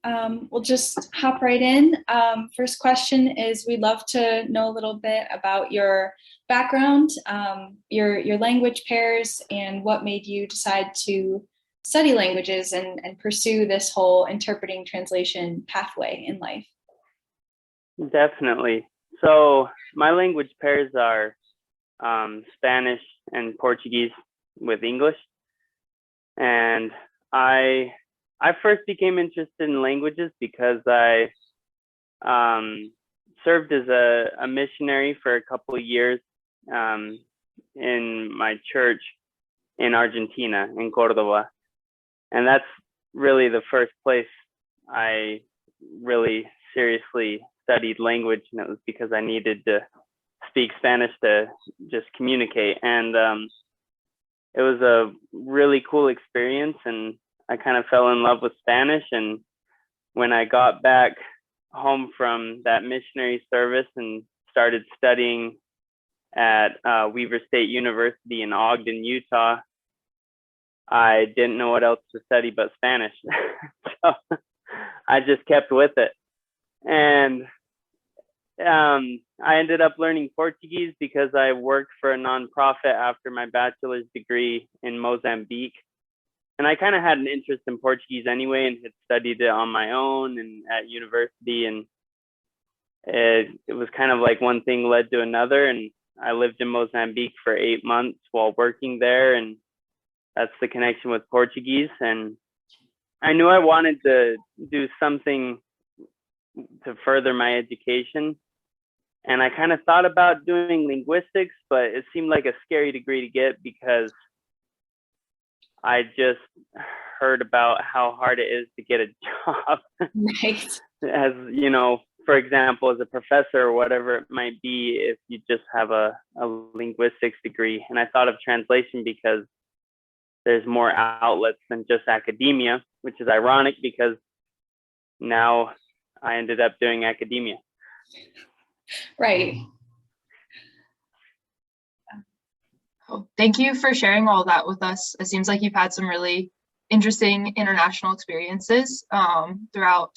We'll just hop right in. First question is, we'd love to know a little bit about your background, your language pairs, and what made you decide to study languages and pursue this whole interpreting translation pathway in life. Definitely. So my language pairs are Spanish and Portuguese with English. And I first became interested in languages because I served as a missionary for a couple of years in my church in Argentina, in Cordoba. And that's really the first place I really seriously studied language, and it was because I needed to speak Spanish to just communicate. And it was a really cool experience, and I kind of fell in love with Spanish. And when I got back home from that missionary service and started studying at Weaver State University in Ogden, Utah, I didn't know what else to study but Spanish. So I just kept with it. And I ended up learning Portuguese because I worked for a nonprofit after my bachelor's degree in Mozambique. And I kind of had an interest in Portuguese anyway and had studied it on my own and at university. And it was kind of like one thing led to another. And I lived in Mozambique for 8 months while working there. And that's the connection with Portuguese. And I knew I wanted to do something to further my education. And I kind of thought about doing linguistics, but it seemed like a scary degree to get because I just heard about how hard it is to get a job. Right. As you know, for example, as a professor or whatever it might be, if you just have a linguistics degree. And I thought of translation because there's more outlets than just academia, which is ironic because now I ended up doing academia. Right. Oh, thank you for sharing all that with us. It seems like you've had some really interesting international experiences throughout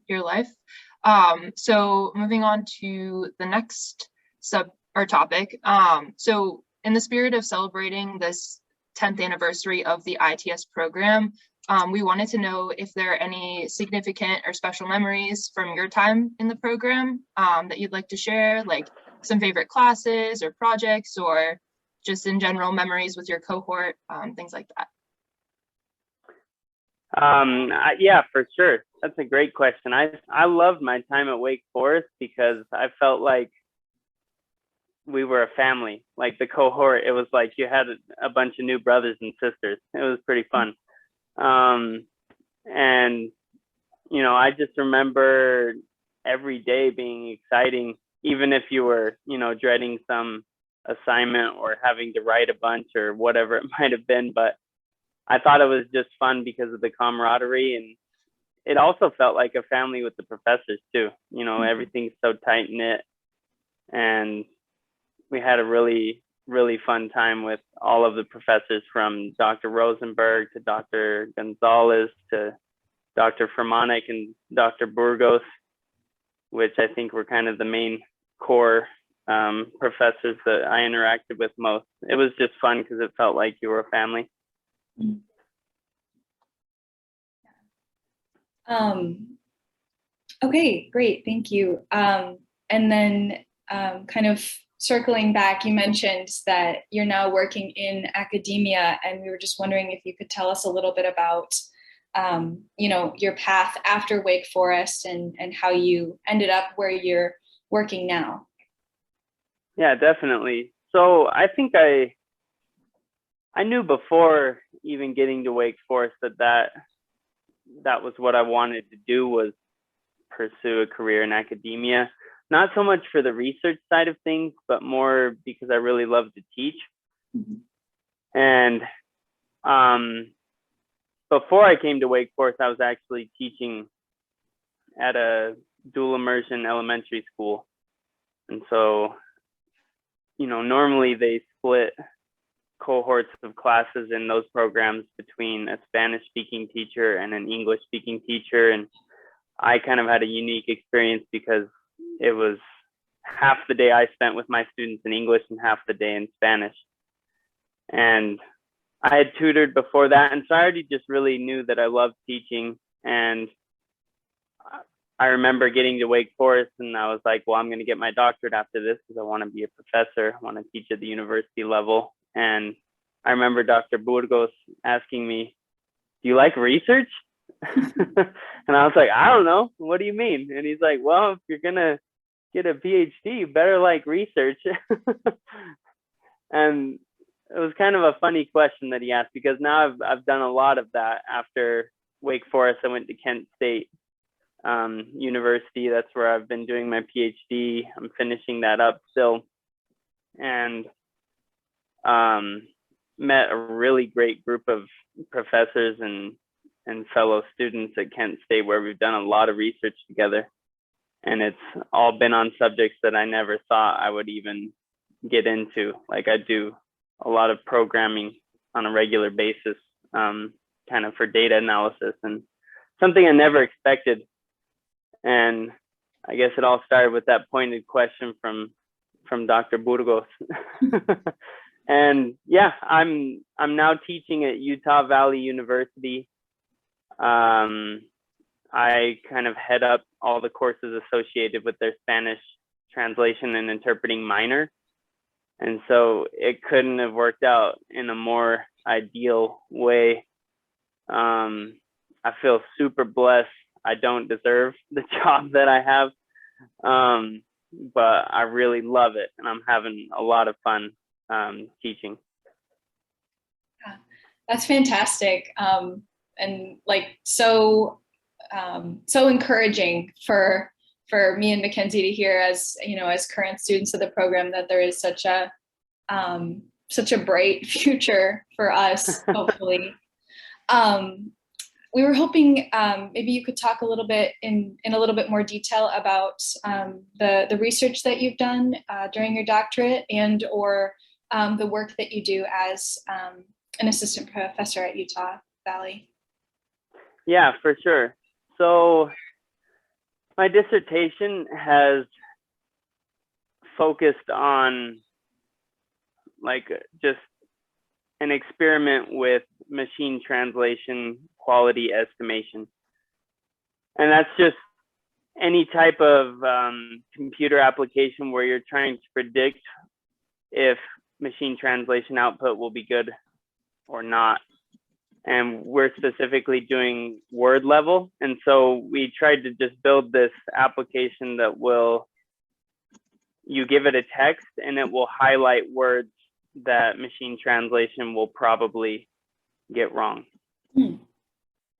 your life. So moving on to the next topic. So in the spirit of celebrating this 10th anniversary of the ITS program, we wanted to know if there are any significant or special memories from your time in the program that you'd like to share, like some favorite classes or projects, or just in general memories with your cohort, things like that. Yeah, for sure. That's a great question. I loved my time at Wake Forest because I felt like we were a family. Like the cohort, it was like you had a bunch of new brothers and sisters. It was pretty fun. And you know, I just remember every day being exciting, even if you were, you know, dreading some assignment or having to write a bunch or whatever it might have been. But I thought it was just fun because of the camaraderie, and it also felt like a family with the professors too. You know, everything's so tight knit, and we had a really, really fun time with all of the professors, from Dr. Rosenberg to Dr. Gonzalez to Dr. Fermanek and Dr. Burgos, which I think were kind of the main core professors that I interacted with most. It was just fun because it felt like you were a family. Okay, great, thank you. And then kind of circling back, you mentioned that you're now working in academia, and we were just wondering if you could tell us a little bit about you know, your path after Wake Forest and how you ended up where you're working now. Yeah, definitely. So I think I knew before even getting to Wake Forest that was what I wanted to do, was pursue a career in academia. Not so much for the research side of things, but more because I really love to teach. And before I came to Wake Forest, I was actually teaching at a dual immersion elementary school. And so, you know, normally they split cohorts of classes in those programs between a Spanish speaking teacher and an English speaking teacher. And I kind of had a unique experience because it was half the day I spent with my students in English and half the day in Spanish. And I had tutored before that, and so I already just really knew that I loved teaching. And I remember getting to Wake Forest, and I was like, well, I'm going to get my doctorate after this because I want to be a professor. I want to teach at the university level. And I remember Dr. Burgos asking me, do you like research? And I was like, I don't know. What do you mean? And he's like, well, if you're going to get a PhD, you better like research. And it was kind of a funny question that he asked, because now I've done a lot of that. After Wake Forest, I went to Kent State University. That's where I've been doing my PhD. I'm finishing that up still. And met a really great group of professors and fellow students at Kent State, where we've done a lot of research together. And it's all been on subjects that I never thought I would even get into. Like, I do a lot of programming on a regular basis, kind of for data analysis, and something I never expected. And I guess it all started with that pointed question from Dr. Burgos. And yeah, I'm now teaching at Utah Valley University. I kind of head up all the courses associated with their Spanish translation and interpreting minor. And so it couldn't have worked out in a more ideal way. I feel super blessed. I don't deserve the job that I have, but I really love it, and I'm having a lot of fun teaching. That's fantastic, and like so encouraging for me and Mackenzie to hear, as you know, as current students of the program, that there is such a bright future for us, hopefully. We were hoping maybe you could talk a little bit in a little bit more detail about the research that you've done during your doctorate, and or the work that you do as an assistant professor at Utah Valley. Yeah, for sure. So my dissertation has focused on like just an experiment with machine translation quality estimation. And that's just any type of computer application where you're trying to predict if machine translation output will be good or not. And we're specifically doing word level. And so we tried to just build this application that you give it a text and it will highlight words that machine translation will probably get wrong.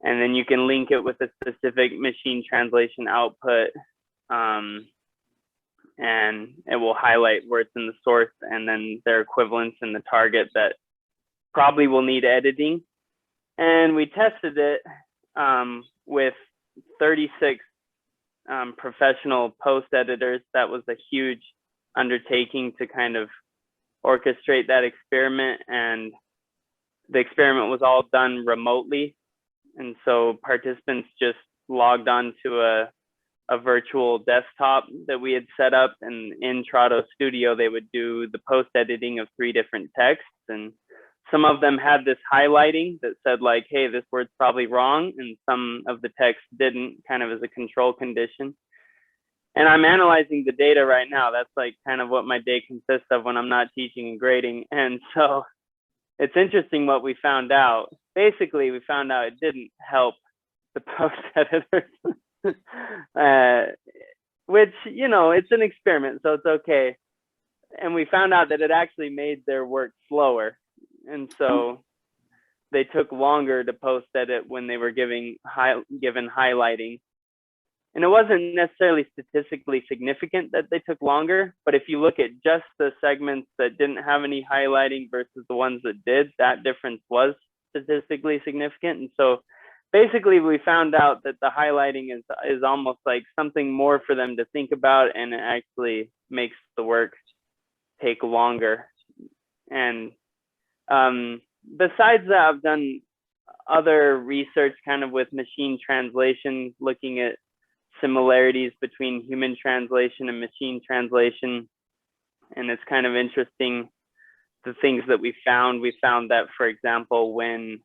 And then you can link it with a specific machine translation output, and it will highlight where it's in the source and then their equivalents in the target that probably will need editing. And we tested it with 36 professional post editors. That was a huge undertaking to kind of orchestrate that experiment, and the experiment was all done remotely. And so participants just logged on to a virtual desktop that we had set up, and in Trado Studio they would do the post editing of 3 different texts, and some of them had this highlighting that said like, hey, this word's probably wrong, and some of the text didn't, kind of as a control condition. And I'm analyzing the data right now. That's like kind of what my day consists of when I'm not teaching and grading. And so it's interesting what we found out. Basically, we found out it didn't help the post editors, which, you know, it's an experiment, so it's okay. And we found out that it actually made their work slower. And so they took longer to post edit when they were given highlighting. And it wasn't necessarily statistically significant that they took longer, but if you look at just the segments that didn't have any highlighting versus the ones that did, that difference was statistically significant. And so basically we found out that the highlighting is almost like something more for them to think about, and it actually makes the work take longer. And Besides that, I've done other research kind of with machine translation, looking at similarities between human translation and machine translation. And it's kind of interesting, the things that we found. We found that, for example, when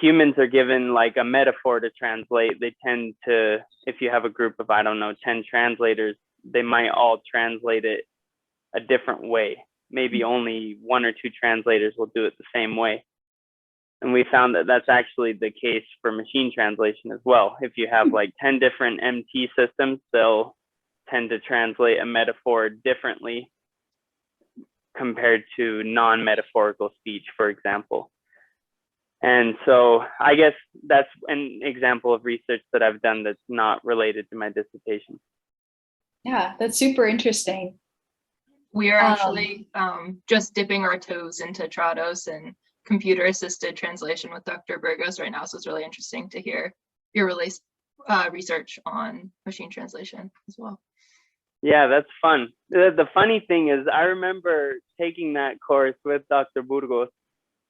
humans are given like a metaphor to translate, they tend to, if you have a group of, I don't know, 10 translators, they might all translate it a different way. Maybe only 1 or 2 translators will do it the same way. And we found that that's actually the case for machine translation as well. If you have like 10 different MT systems, they'll tend to translate a metaphor differently compared to non-metaphorical speech, for example. And so I guess that's an example of research that I've done that's not related to my dissertation. Yeah, that's super interesting. We are actually just dipping our toes into Trados and computer-assisted translation with Dr. Burgos right now, so it's really interesting to hear your research on machine translation as well. Yeah, that's fun. The funny thing is, I remember taking that course with Dr. Burgos,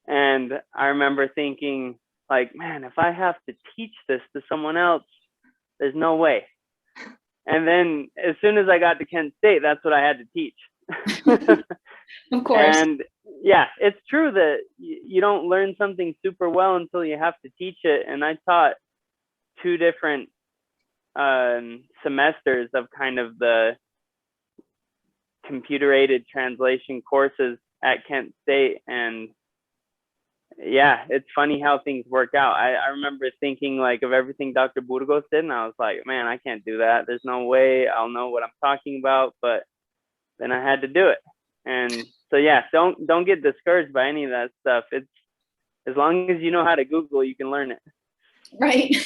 and I remember thinking, like, man, if I have to teach this to someone else, there's no way. And then as soon as I got to Kent State, that's what I had to teach. Of course. And yeah, it's true that you don't learn something super well until you have to teach it. And I taught 2 different semesters of kind of the computer-aided translation courses at Kent State. And yeah, it's funny how things work out. I remember thinking like of everything Dr. Burgos did, and I was like, man, I can't do that. There's no way I'll know what I'm talking about. But then I had to do it. And so yeah, don't get discouraged by any of that stuff. It's, as long as you know how to Google, you can learn it. Right.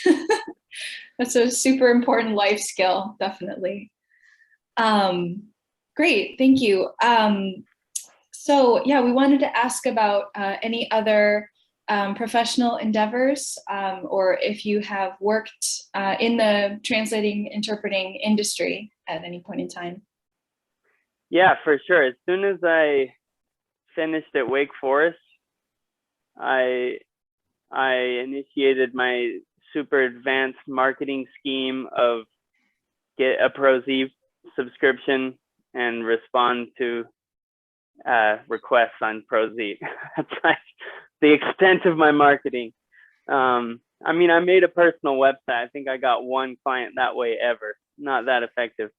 That's a super important life skill, definitely. Great, thank you. So yeah, we wanted to ask about any other professional endeavors, or if you have worked in the translating, interpreting industry at any point in time. Yeah, for sure. As soon as I finished at Wake Forest, I initiated my super advanced marketing scheme of get a ProZ subscription and respond to requests on ProZ. That's like the extent of my marketing. I mean, I made a personal website. I think I got 1 client that way ever. Not that effective.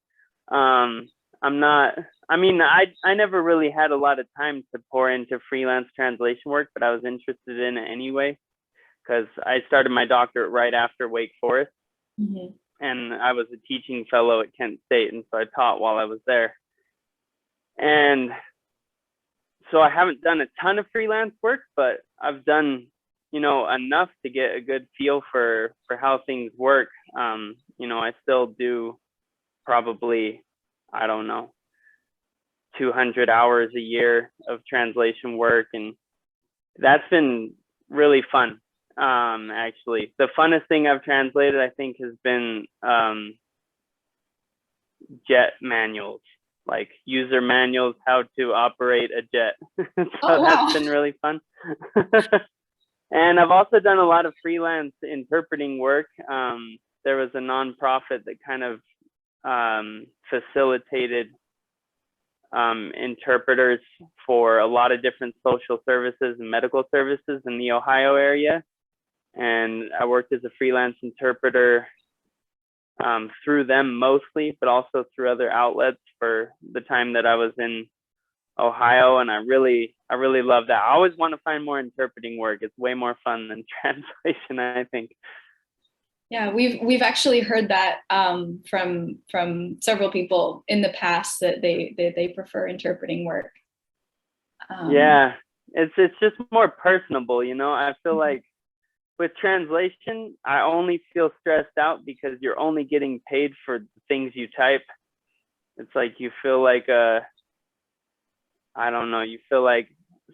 I never really had a lot of time to pour into freelance translation work, but I was interested in it anyway, because I started my doctorate right after Wake Forest. Mm-hmm. And I was a teaching fellow at Kent State, and so I taught while I was there. And so I haven't done a ton of freelance work, but I've done, enough to get a good feel for how things work. I still do probably, I don't know, 200 hours a year of translation work, and that's been really fun. Actually, the funnest thing I've translated, I think, has been jet manuals, like user manuals, how to operate a jet. So wow. That's been really fun. And I've also done a lot of freelance interpreting work. There was a nonprofit that kind of facilitated interpreters for a lot of different social services and medical services in the Ohio area. And I worked as a freelance interpreter through them mostly, but also through other outlets for the time that I was in Ohio. And I really love that. I always want to find more interpreting work. It's way more fun than translation, I think. Yeah, we've actually heard that from several people in the past, that they prefer interpreting work. Yeah, it's just more personable, I feel like with translation, I only feel stressed out because you're only getting paid for the things you type. It's like you feel like you feel like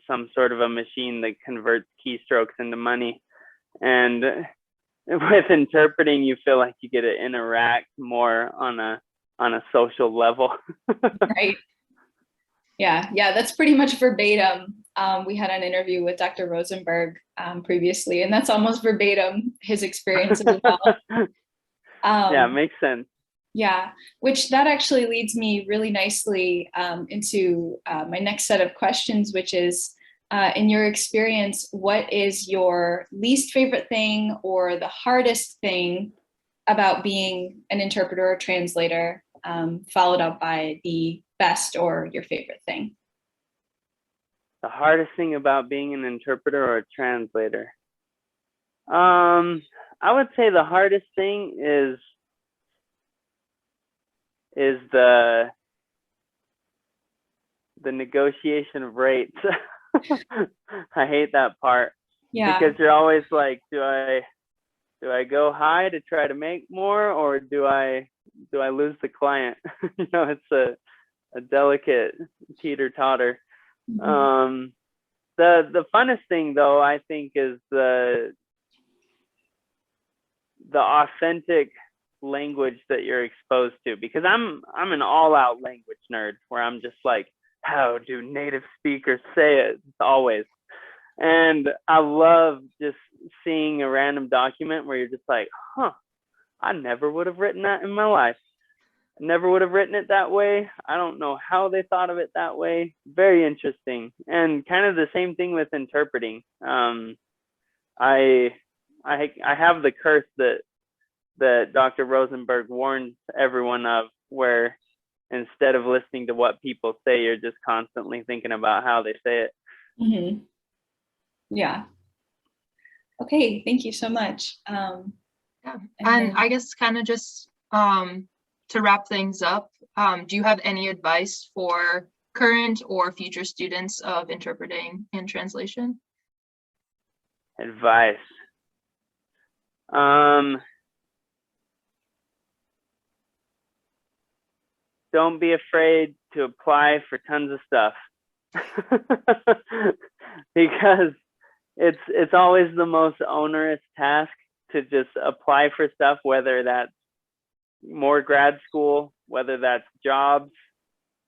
some sort of a machine that converts keystrokes into money. And with interpreting, you feel like you get to interact more on a social level. Right. Yeah, that's pretty much verbatim. We had an interview with Dr. Rosenberg previously, and that's almost verbatim his experience as well. Yeah, makes sense. Yeah, which that actually leads me really nicely into my next set of questions, which is, in your experience, what is your least favorite thing or the hardest thing about being an interpreter or translator, followed up by the best or your favorite thing? The hardest thing about being an interpreter or a translator. I would say the hardest thing is the negotiation of rates. I hate that part. Yeah. Because you're always like, do I go high to try to make more, or do I lose the client? It's a delicate teeter-totter. Mm-hmm. The funnest thing though, I think, is the authentic language that you're exposed to, because I'm an all-out language nerd where I'm just like, how do native speakers say it? It's always. And I love just seeing a random document where you're just like, I never would have written that in my life. I never would have written it that way. I don't know how they thought of it that way. Very interesting. And kind of the same thing with interpreting. I have the curse that Dr. Rosenberg warns everyone of, where instead of listening to what people say, you're just constantly thinking about how they say it. Mm-hmm. Yeah. Okay, thank you so much. Yeah. And I guess kind of just to wrap things up, do you have any advice for current or future students of interpreting and translation? Advice. Don't be afraid to apply for tons of stuff. Because it's always the most onerous task to just apply for stuff, whether that's more grad school, whether that's jobs,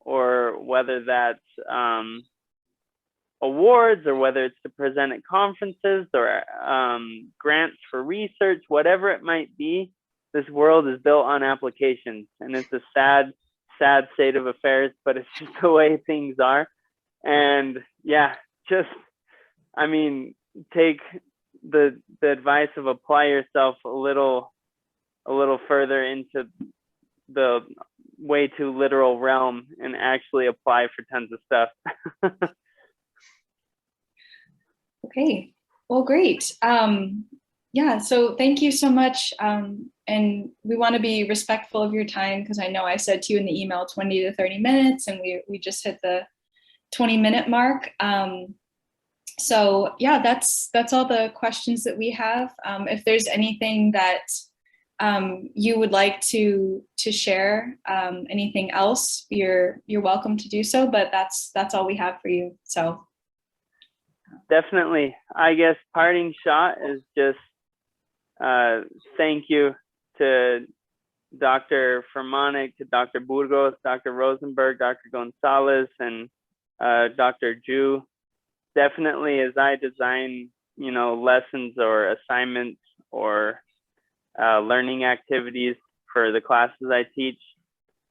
or whether that's awards, or whether it's to present at conferences, or grants for research, whatever it might be. This world is built on applications, and it's a sad state of affairs, but it's just the way things are. And yeah, take the advice of apply yourself a little further into the way too literal realm and actually apply for tons of stuff. Okay, well, great. Yeah, so thank you so much. And we want to be respectful of your time, because I know I said to you in the email 20 to 30 minutes, and we just hit the 20-minute mark. So yeah, that's all the questions that we have. If there's anything that you would like to share, anything else, you're welcome to do so, but that's all we have for you. So definitely, I guess parting shot is just thank you to Dr. Fermanic, to Dr. Burgos, Dr. Rosenberg, Dr. Gonzalez, and Dr. Ju. Definitely, as I design, lessons or assignments or learning activities for the classes I teach,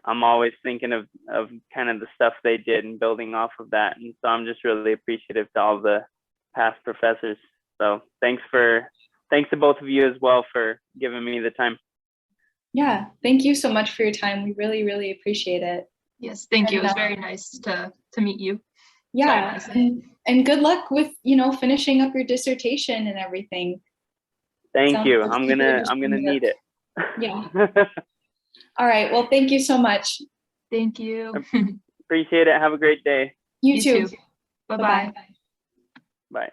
I'm always thinking of kind of the stuff they did and building off of that. And so I'm just really appreciative to all the past professors. So thanks to both of you as well for giving me the time. Yeah, thank you so much for your time. We really, really appreciate it. Yes, thank you. It was very nice to meet you. Yeah, and good luck with finishing up your dissertation and everything. Thank you. I'm gonna need it. Yeah. All right. Well, thank you so much. Thank you. Appreciate it. Have a great day. You too. Bye-bye. Bye.